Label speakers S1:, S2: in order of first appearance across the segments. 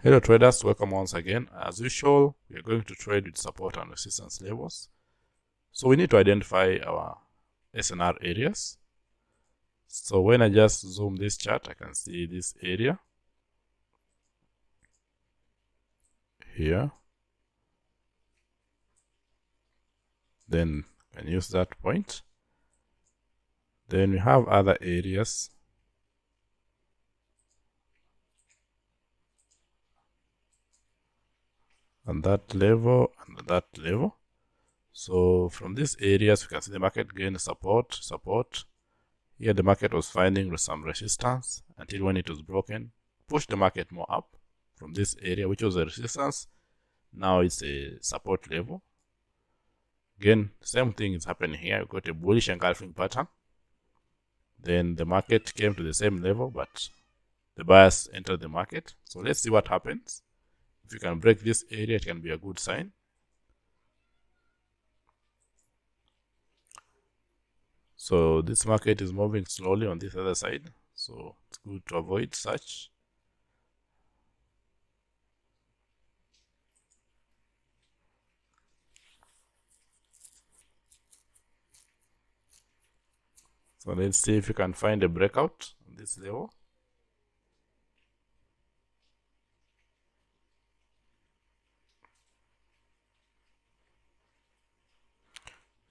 S1: Hello traders, welcome once again. As usual, we are going to trade with support and resistance levels. So we need to identify our SNR areas. So when I just zoom this chart, I can see this area here. Then I can use that point. Then we have other areas. And that level and that level. So from these areas, we can see the market gain support. Here the market was finding some resistance until when it was broken, pushed the market more up from this area, which was a resistance. Now it's a support level. Again, same thing is happening here. We got a bullish engulfing pattern. Then the market came to the same level, but the buyers entered the market. So let's see what happens. If you can break this area, it can be a good sign. So this market is moving slowly on this other side. So it's good to avoid such. So let's see if you can find a breakout on this level.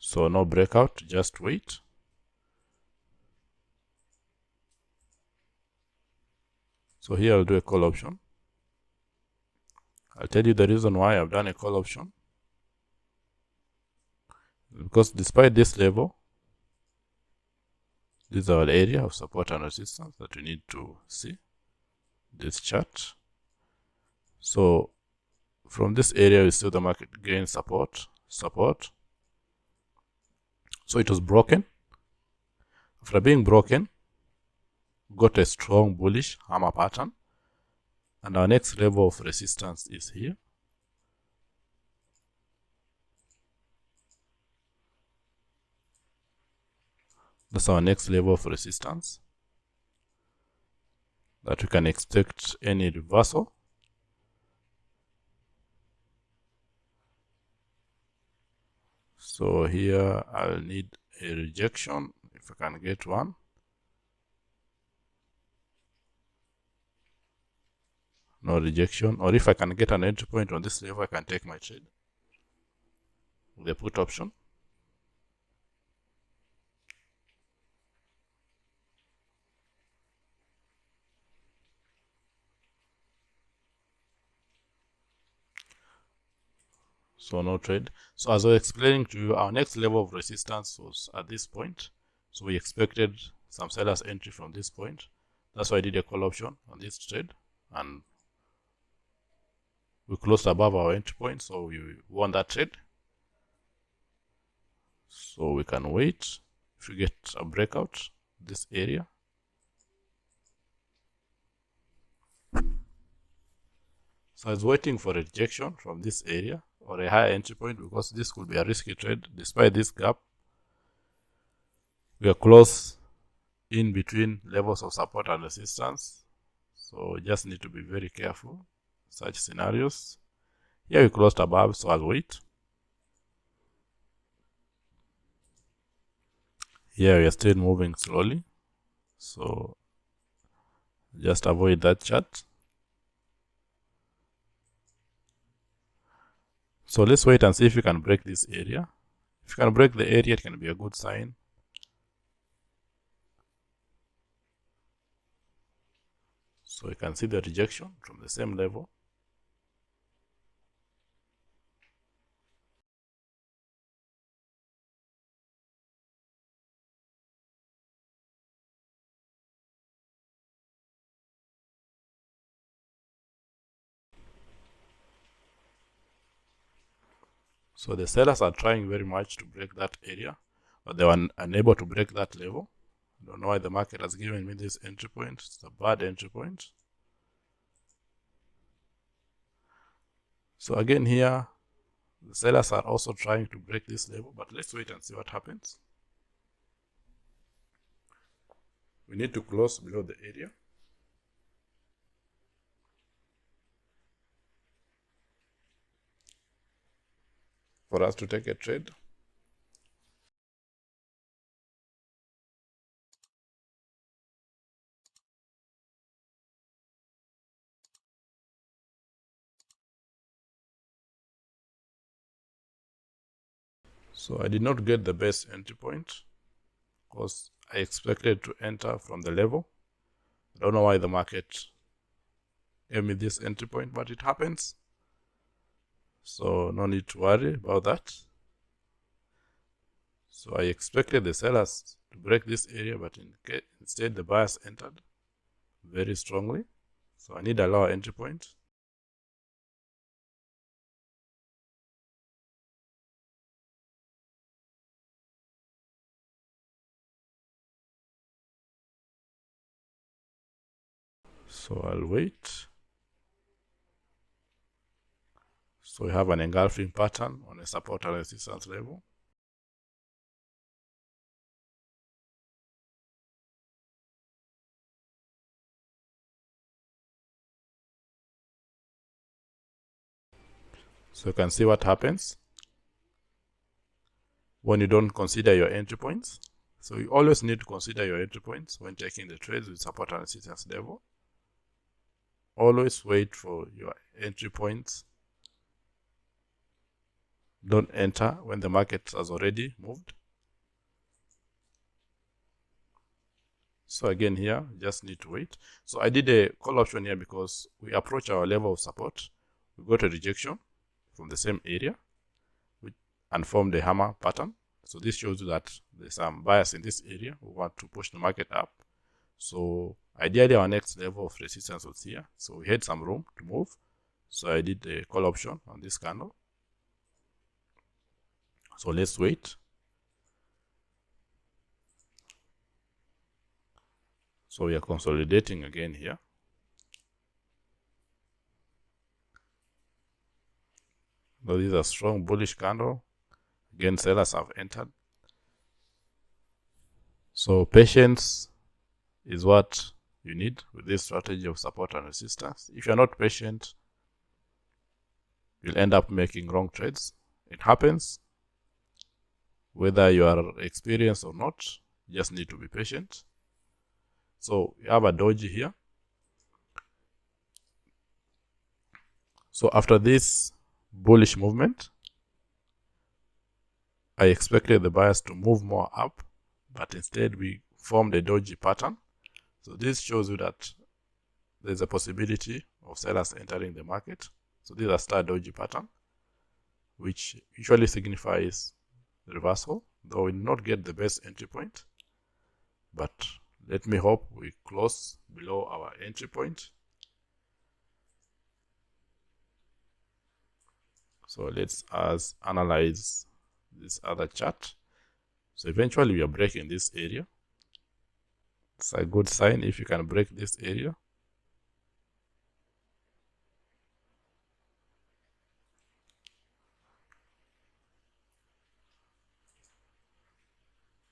S1: So no breakout, just wait. So here I'll do a call option. I'll tell you the reason why I've done a call option. Because despite this level, this is our area of support and resistance that we need to see. This chart. So from this area, we see the market gain support. So it was broken. After being broken, got a strong bullish hammer pattern. And our next level of resistance is here. That's our next level of resistance that we can expect any reversal. So here I'll need a rejection if I can get one. No rejection. Or if I can get an entry point on this level, I can take my trade. The put option. So no trade. So as I was explaining to you, our next level of resistance was at this point. So we expected some sellers entry from this point. That's why I did a call option on this trade. And we closed above our entry point. So we won that trade. So we can wait if we get a breakout this area. So I was waiting for a rejection from this area or a higher entry point because this could be a risky trade. Despite this gap, we are close in between levels of support and resistance. So we just need to be very careful such scenarios. Here we closed above, so I'll wait. Here we are still moving slowly. So just avoid that chart. So let's wait and see if we can break this area. If you can break the area, it can be a good sign. So you can see the rejection from the same level. So the sellers are trying very much to break that area, but they were unable to break that level. I don't know why the market has given me this entry point. It's a bad entry point. So again here, the sellers are also trying to break this level, but let's wait and see what happens. We need to close below the area. for us to take a trade. So I did not get the best entry point because I expected to enter from the level. I don't know why the market gave me this entry point, but it happens. So no need to worry about that. So I expected the sellers to break this area, but instead the buyers entered very strongly. So I need a lower entry point. So I'll wait. So we have an engulfing pattern on a support and resistance level. So you can see what happens when you don't consider your entry points. So you always need to consider your entry points when taking the trades with support and resistance level. Always wait for your entry points. Don't enter when the market has already moved. So again here, just need to wait. So I did a call option here because we approach our level of support. We got a rejection from the same area and formed a hammer pattern. So this shows you that there's some bias in this area. We want to push the market up. So ideally our next level of resistance was here. So we had some room to move. So I did a call option on this candle. So let's wait. So we are consolidating again here. Now this is a strong bullish candle. Again, sellers have entered. So patience is what you need with this strategy of support and resistance. If you're not patient, you'll end up making wrong trades. It happens. Whether you are experienced or not, you just need to be patient. So you have a doji here. So after this bullish movement, I expected the buyers to move more up, but instead we formed a doji pattern. So this shows you that there's a possibility of sellers entering the market. So this is a star doji pattern, which usually signifies reversal, though we did not get the best entry point. But let me hope we close below our entry point. So let's analyze this other chart. So eventually we are breaking this area. It's a good sign if you can break this area.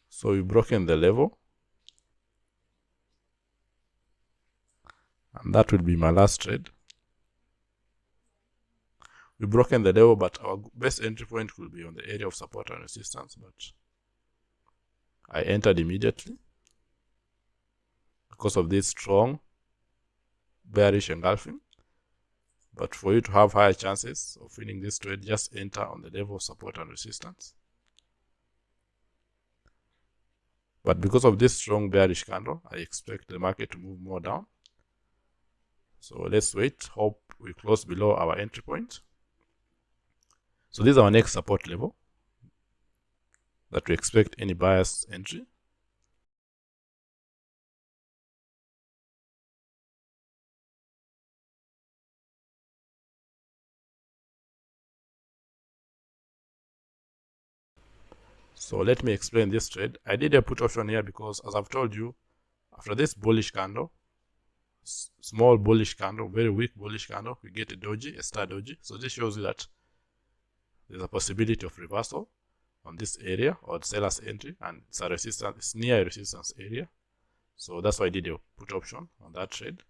S1: So we've broken the level. And that will be my last trade. We've broken the level, but our best entry point will be on the area of support and resistance. But I entered immediately because of this strong bearish engulfing. But for you to have higher chances of winning this trade, just enter on the level of support and resistance. But because of this strong bearish candle, I expect the market to move more down. So let's wait. Hope we close below our entry point. So this is our next support level that we expect any buyer's entry. So let me explain this trade. I did a put option here because, as I've told you, after this bullish candle, small bullish candle, very weak bullish candle, we get a doji, a star doji. So this shows you that there's a possibility of reversal on this area or the seller's entry, and it's a resistance, it's near a resistance area. So that's why I did a put option on that trade.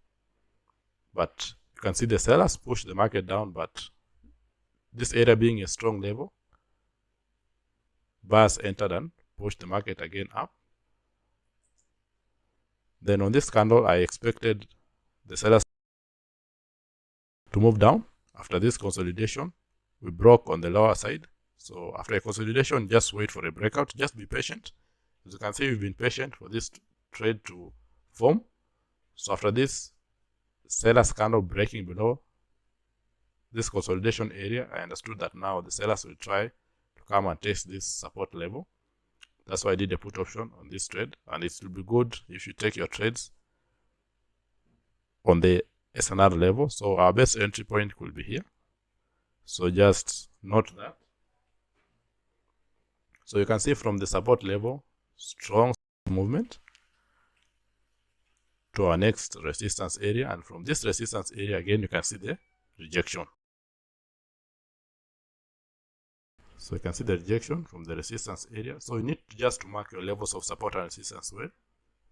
S1: But you can see the sellers push the market down, but this area being a strong level, buyers entered and pushed the market again up. Then on this candle, I expected the sellers to move down. After this consolidation, we broke on the lower side. So after a consolidation, just wait for a breakout. Just be patient. As you can see, we've been patient for this trade to form. So after this sellers candle breaking below this consolidation area, I understood that now the sellers will try to come and test this support level. That's why I did a put option on this trade, and it will be good if you take your trades on the SNR level. So our best entry point will be here. So just note that. So you can see from the support level, strong movement to our next resistance area, and from this resistance area again you can see the rejection. So you can see the rejection from the resistance area. So you need just to mark your levels of support and resistance well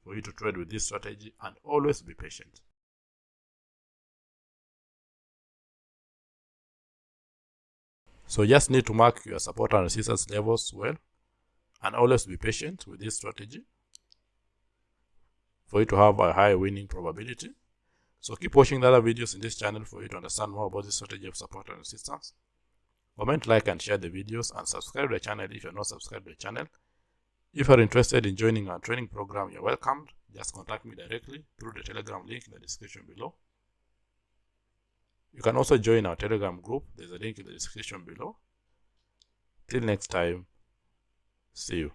S1: for you to trade with this strategy, and always be patient. So you just need to mark your support and resistance levels well and always be patient with this strategy for you to have a high winning probability. So keep watching the other videos in this channel for you to understand more about the strategy of support and resistance. Comment, like, and share the videos, and subscribe to the channel if you're not subscribed to the channel. If you're interested in joining our training program, you're welcome. Just contact me directly through the Telegram link in the description below. You can also join our Telegram group. There's a link in the description below. Till next time, see you.